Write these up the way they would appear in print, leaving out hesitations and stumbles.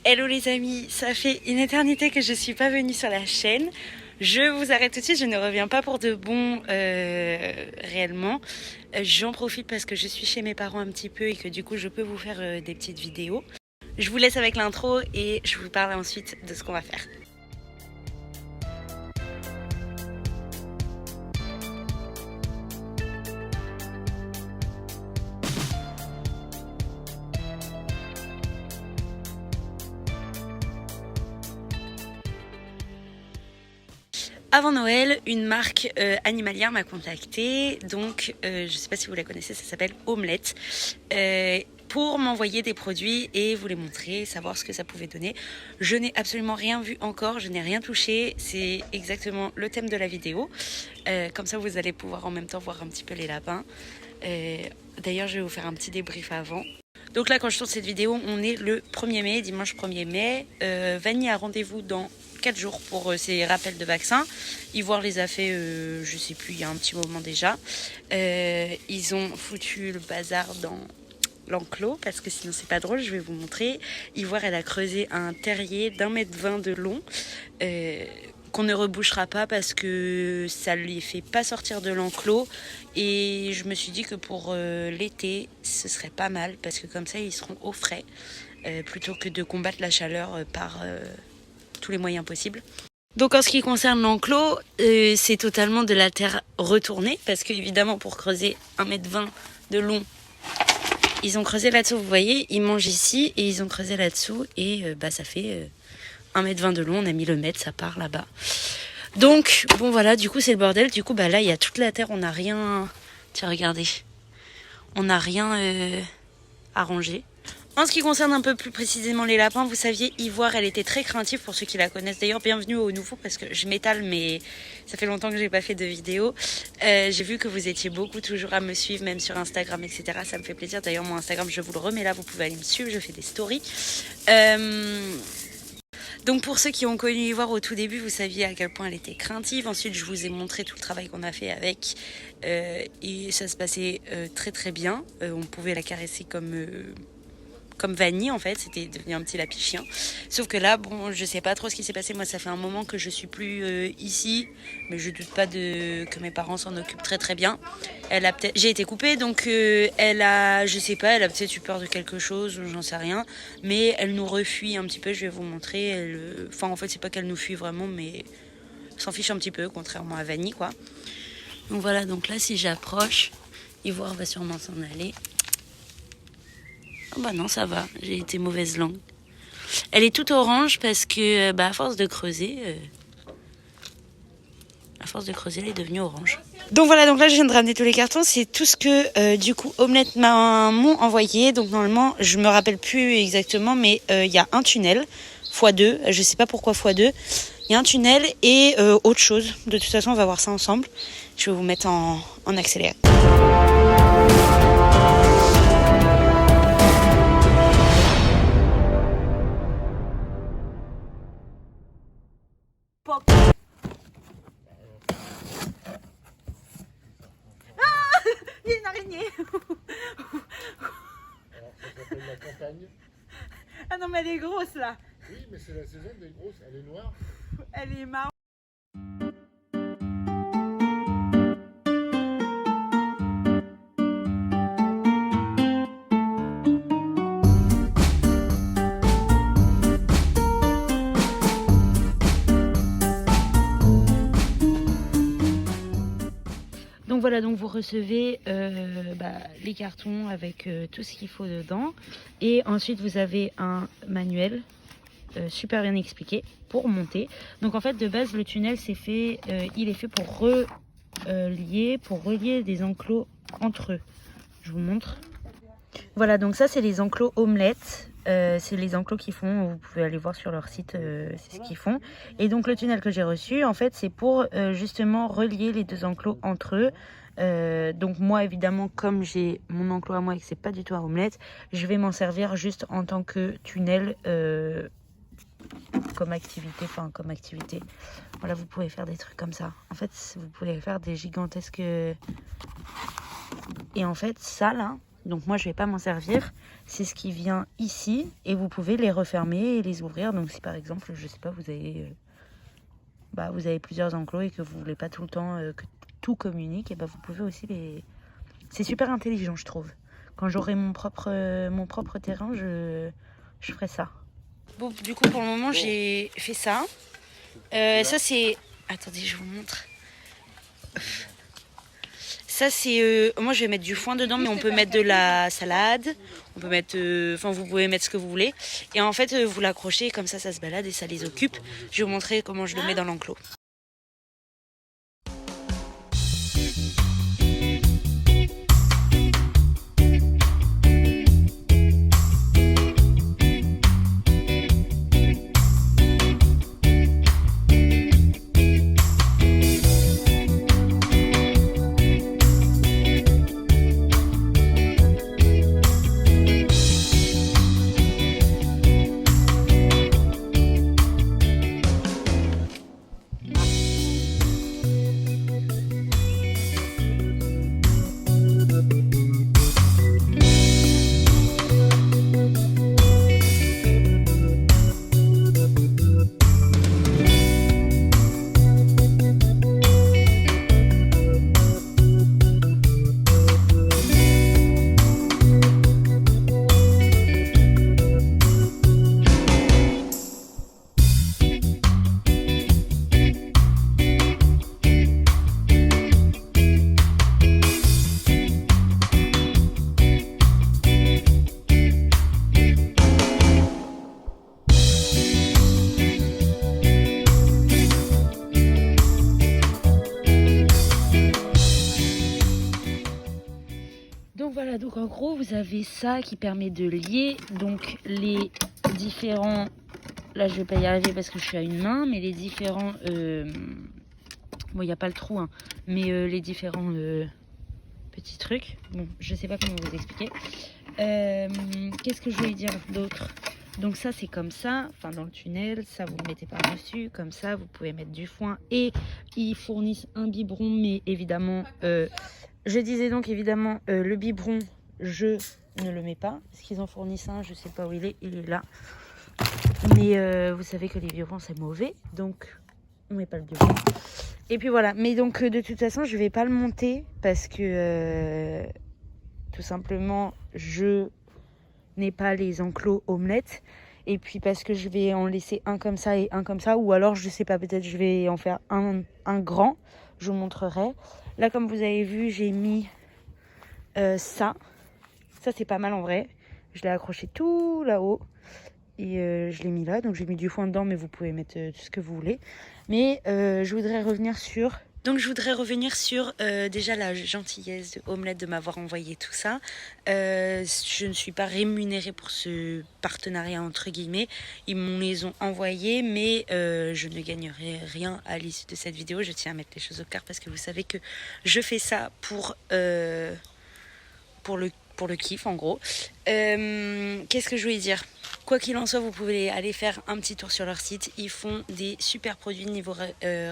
Hello les amis, ça fait une éternité que je suis pas venue sur la chaîne. Je vous arrête tout de suite, je ne reviens pas pour de bon réellement. J'en profite parce que je suis chez mes parents un petit peu et que du coup je peux vous faire des petites vidéos. Je vous laisse avec l'intro et je vous parle ensuite de ce qu'on va faire. Avant Noël, une marque animalière m'a contactée, donc je ne sais pas si vous la connaissez, ça s'appelle Omelette, pour m'envoyer des produits et vous les montrer, savoir ce que ça pouvait donner. Je n'ai absolument rien vu encore, je n'ai rien touché, c'est exactement le thème de la vidéo. Comme ça vous allez pouvoir en même temps voir un petit peu les lapins. D'ailleurs je vais vous faire un petit débrief avant. Donc là quand je tourne cette vidéo, on est le 1er mai, dimanche 1er mai. Vanny a rendez-vous dans 4 jours pour ses rappels de vaccins. Ivoire les a fait, je sais plus, il y a un petit moment déjà. Ils ont foutu le bazar dans l'enclos parce que sinon c'est pas drôle, je vais vous montrer. Ivoire elle a creusé un terrier d'1,20 m de long qu'on ne rebouchera pas parce que ça lui fait pas sortir de l'enclos, et je me suis dit que pour l'été ce serait pas mal parce que comme ça ils seront au frais plutôt que de combattre la chaleur par tous les moyens possibles. Donc en ce qui concerne l'enclos, c'est totalement de la terre retournée parce que évidemment pour creuser 1,20 m de long, ils ont creusé là-dessous, vous voyez, ils mangent ici et ils ont creusé là-dessous et ça fait 1,20 m de long, on a mis le mètre, ça part là-bas. Donc bon voilà, du coup c'est le bordel, du coup là il y a toute la terre, on n'a rien, tiens regardez, on n'a rien arrangé. En ce qui concerne un peu plus précisément les lapins, vous saviez, Ivoire, elle était très craintive pour ceux qui la connaissent. D'ailleurs, bienvenue aux nouveaux parce que je m'étale, mais ça fait longtemps que j'ai pas fait de vidéo. J'ai vu que vous étiez beaucoup toujours à me suivre, même sur Instagram, etc. Ça me fait plaisir. D'ailleurs, mon Instagram, je vous le remets là, vous pouvez aller me suivre, je fais des stories. Donc pour ceux qui ont connu Ivoire au tout début, vous saviez à quel point elle était craintive. Ensuite, je vous ai montré tout le travail qu'on a fait avec. Et ça se passait très très bien. On pouvait la caresser comme Vanny en fait, c'était devenu un petit lapin chien. Sauf que là, bon, je sais pas trop ce qui s'est passé. Moi, ça fait un moment que je suis plus ici, mais je doute pas que mes parents s'en occupent très très bien. J'ai été coupée, donc elle a, je sais pas, elle a peut-être eu peur de quelque chose, j'en sais rien. Mais elle nous refuit un petit peu. Je vais vous montrer. Enfin, en fait, c'est pas qu'elle nous fuit vraiment, mais elle s'en fiche un petit peu, contrairement à Vanny, quoi. Donc voilà. Donc là, si j'approche, Ivoire va sûrement s'en aller. Oh bah non, ça va, j'ai été mauvaise langue. Elle est toute orange parce que, à force de creuser, elle est devenue orange. Donc voilà, donc là je viens de ramener tous les cartons, c'est tout ce que du coup Omelette m'ont envoyé. Donc normalement, je me rappelle plus exactement, mais il y a un tunnel x2, je sais pas pourquoi x2. Il y a un tunnel et autre chose. De toute façon, on va voir ça ensemble. Je vais vous mettre en accéléré. Il y a une araignée. Alors, ça s'appelle la campagne. Ah non, mais elle est grosse là. Oui, mais c'est la saison des grosses. Elle est noire. Elle est marron. Donc voilà, donc vous recevez les cartons avec tout ce qu'il faut dedans. Et ensuite, vous avez un manuel super bien expliqué pour monter. Donc en fait, de base, le tunnel, il est fait pour relier des enclos entre eux. Je vous montre. Voilà, donc ça, c'est les enclos Omelette. C'est les enclos qu'ils font, vous pouvez aller voir sur leur site, c'est ce qu'ils font. Et donc le tunnel que j'ai reçu, en fait, c'est pour justement relier les deux enclos entre eux. Donc moi, évidemment, comme j'ai mon enclos à moi et que c'est pas du tout un Omelette, je vais m'en servir juste en tant que tunnel comme activité. Voilà, vous pouvez faire des trucs comme ça. En fait, vous pouvez faire des gigantesques... Et en fait, ça là, Donc moi je vais pas m'en servir. C'est ce qui vient ici et vous pouvez les refermer et les ouvrir. Donc si par exemple, je sais pas, vous avez plusieurs enclos et que vous voulez pas tout le temps que tout communique, et vous pouvez aussi les... C'est super intelligent, je trouve. Quand j'aurai mon propre terrain, je ferai ça. Bon, du coup, pour le moment, j'ai fait ça. Ça, c'est... Attendez, je vous montre. Ça, c'est... Moi, je vais mettre du foin dedans, mais on peut mettre de la salade. On peut mettre... vous pouvez mettre ce que vous voulez. Et en fait, vous l'accrochez, comme ça se balade et ça les occupe. Je vais vous montrer comment je le mets dans l'enclos. Donc voilà, donc en gros vous avez ça qui permet de lier donc les différents, là je vais pas y arriver parce que je suis à une main, mais les différents, bon il n'y a pas le trou, hein, mais les différents petits trucs, bon je sais pas comment vous expliquer. Qu'est-ce que je voulais dire d'autre? Donc ça c'est comme ça, enfin dans le tunnel, ça vous le mettez par dessus, comme ça vous pouvez mettre du foin et ils fournissent un biberon, mais évidemment... je disais donc évidemment le biberon, je ne le mets pas. Parce qu'ils en fournissent un, je sais pas où il est là. Mais vous savez que les biberons c'est mauvais, donc on met pas le biberon. Et puis voilà, mais donc de toute façon je vais pas le monter parce que tout simplement je n'ai pas les enclos omelettes. Et puis parce que je vais en laisser un comme ça et un comme ça, ou alors je sais pas, peut-être je vais en faire un grand, je vous montrerai. Là, comme vous avez vu, j'ai mis ça. Ça, c'est pas mal en vrai. Je l'ai accroché tout là-haut. Et je l'ai mis là. Donc, j'ai mis du foin dedans, mais vous pouvez mettre tout ce que vous voulez. Mais je voudrais revenir sur... Donc, je voudrais revenir sur déjà la gentillesse de Omelette de m'avoir envoyé tout ça. Je ne suis pas rémunérée pour ce partenariat, entre guillemets. Ils me les ont envoyés, mais je ne gagnerai rien à l'issue de cette vidéo. Je tiens à mettre les choses au clair parce que vous savez que je fais ça pour le kiff, en gros. Qu'est-ce que je voulais dire ? Quoi qu'il en soit, vous pouvez aller faire un petit tour sur leur site. Ils font des super produits niveau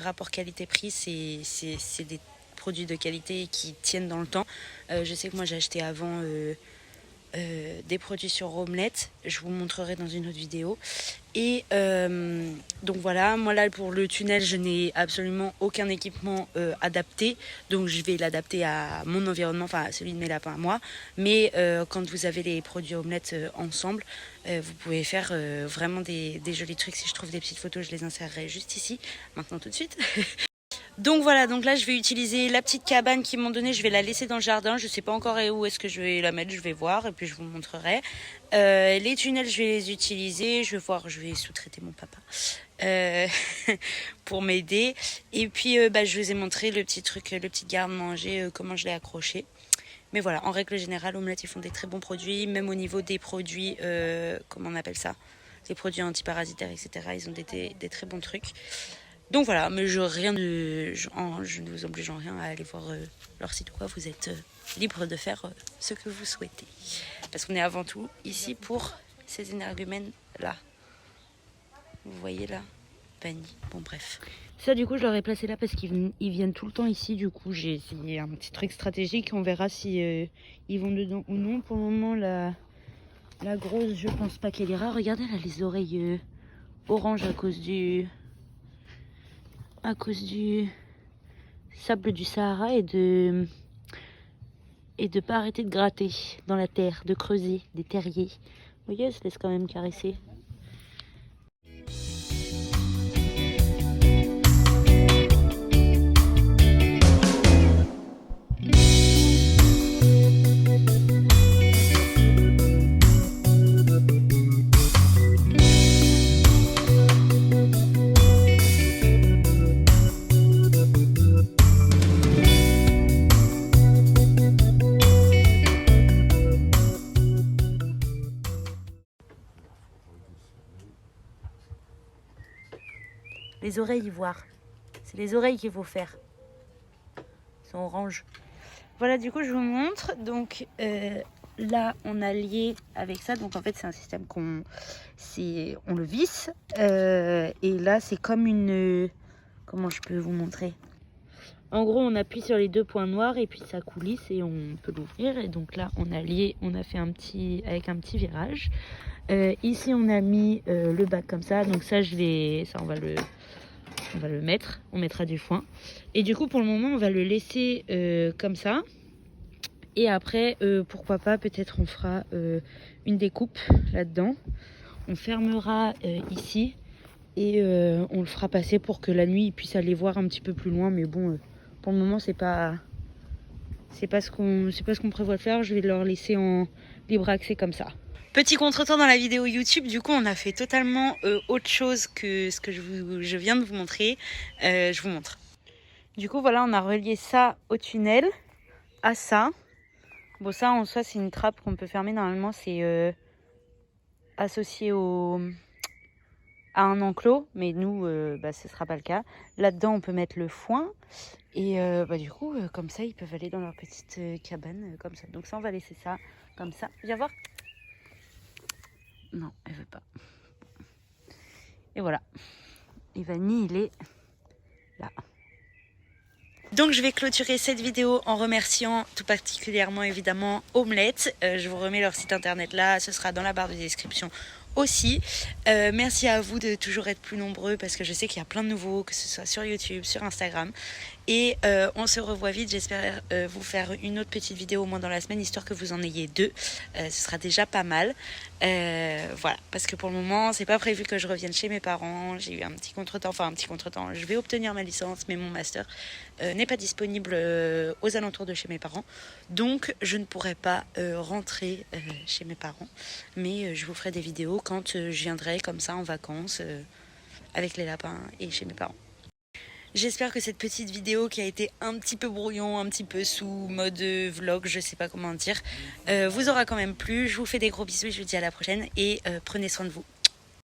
rapport qualité-prix. C'est des produits de qualité qui tiennent dans le temps. Je sais que moi, j'ai acheté avant des produits sur Omelette. Je vous montrerai dans une autre vidéo. Et donc voilà, moi là pour le tunnel, je n'ai absolument aucun équipement adapté. Donc je vais l'adapter à mon environnement, enfin à celui de mes lapins à moi. Mais quand vous avez les produits Omelette ensemble, vous pouvez faire vraiment des jolis trucs. Si je trouve des petites photos, je les insérerai juste ici, maintenant tout de suite. Donc voilà, donc là je vais utiliser la petite cabane qu'ils m'ont donnée, je vais la laisser dans le jardin, je sais pas encore où est-ce que je vais la mettre, je vais voir et puis je vous montrerai. Les tunnels je vais les utiliser, je vais voir, je vais sous-traiter mon papa pour m'aider. Et puis je vous ai montré le petit truc, le petit garde-manger, comment je l'ai accroché. Mais voilà, en règle générale, Omelette ils font des très bons produits, même au niveau des produits, comment on appelle ça, les produits antiparasitaires, etc. Ils ont des très bons trucs. Donc voilà, mais je ne vous oblige en rien à aller voir leur site ou quoi. Vous êtes libre de faire ce que vous souhaitez. Parce qu'on est avant tout ici pour ces énergumènes là. Vous voyez là, vanille. Bon bref. Ça du coup je leur ai placé là parce qu'ils viennent tout le temps ici. Du coup j'ai essayé un petit truc stratégique. On verra si ils vont dedans ou non. Pour le moment la grosse je pense pas qu'elle ira. Regardez elle a les oreilles orange à cause du sable du Sahara et de pas arrêter de gratter dans la terre, de creuser des terriers. Vous voyez, elle se laisse quand même caresser. Les oreilles ivoire. C'est les oreilles qu'il faut faire. Elles sont oranges. Voilà, du coup, je vous montre. Donc là, on a lié avec ça. Donc en fait, c'est un système on le visse. Et là, c'est comme une... Comment je peux vous montrer? En gros, on appuie sur les deux points noirs et puis ça coulisse et on peut l'ouvrir. Et donc là, on a lié, on a fait avec un petit virage. Ici, on a mis le bac comme ça. Donc ça, on va le mettre. On mettra du foin. Et du coup, pour le moment, on va le laisser comme ça. Et après, pourquoi pas, peut-être on fera une découpe là-dedans. On fermera ici. Et on le fera passer pour que la nuit, il puisse aller voir un petit peu plus loin. Mais bon, pour le moment, c'est pas ce qu'on prévoit de faire. Je vais leur laisser en libre accès comme ça. Petit contretemps dans la vidéo YouTube, du coup on a fait totalement autre chose que ce que je viens de vous montrer. Je vous montre. Du coup voilà, on a relié ça au tunnel, à ça. Bon ça en soi c'est une trappe qu'on peut fermer, normalement c'est associé à un enclos, mais nous ce sera pas le cas. Là-dedans on peut mettre le foin et du coup comme ça ils peuvent aller dans leur petite cabane comme ça. Donc ça on va laisser ça comme ça. Viens voir. Non, elle veut pas. Et voilà. Et Vanille, il est là. Donc je vais clôturer cette vidéo en remerciant tout particulièrement évidemment Omelette. Je vous remets leur site internet là, ce sera dans la barre de description aussi. Merci à vous de toujours être plus nombreux parce que je sais qu'il y a plein de nouveaux, que ce soit sur YouTube, sur Instagram. Et on se revoit vite, j'espère vous faire une autre petite vidéo au moins dans la semaine, histoire que vous en ayez deux. Ce sera déjà pas mal. Voilà, parce que pour le moment, c'est pas prévu que je revienne chez mes parents. J'ai eu un petit contretemps, je vais obtenir ma licence, mais mon master n'est pas disponible aux alentours de chez mes parents. Donc, je ne pourrai pas rentrer chez mes parents. Mais je vous ferai des vidéos quand je viendrai comme ça en vacances avec les lapins et chez mes parents. J'espère que cette petite vidéo qui a été un petit peu brouillon, un petit peu sous mode vlog, je sais pas comment dire, vous aura quand même plu. Je vous fais des gros bisous et je vous dis à la prochaine et prenez soin de vous.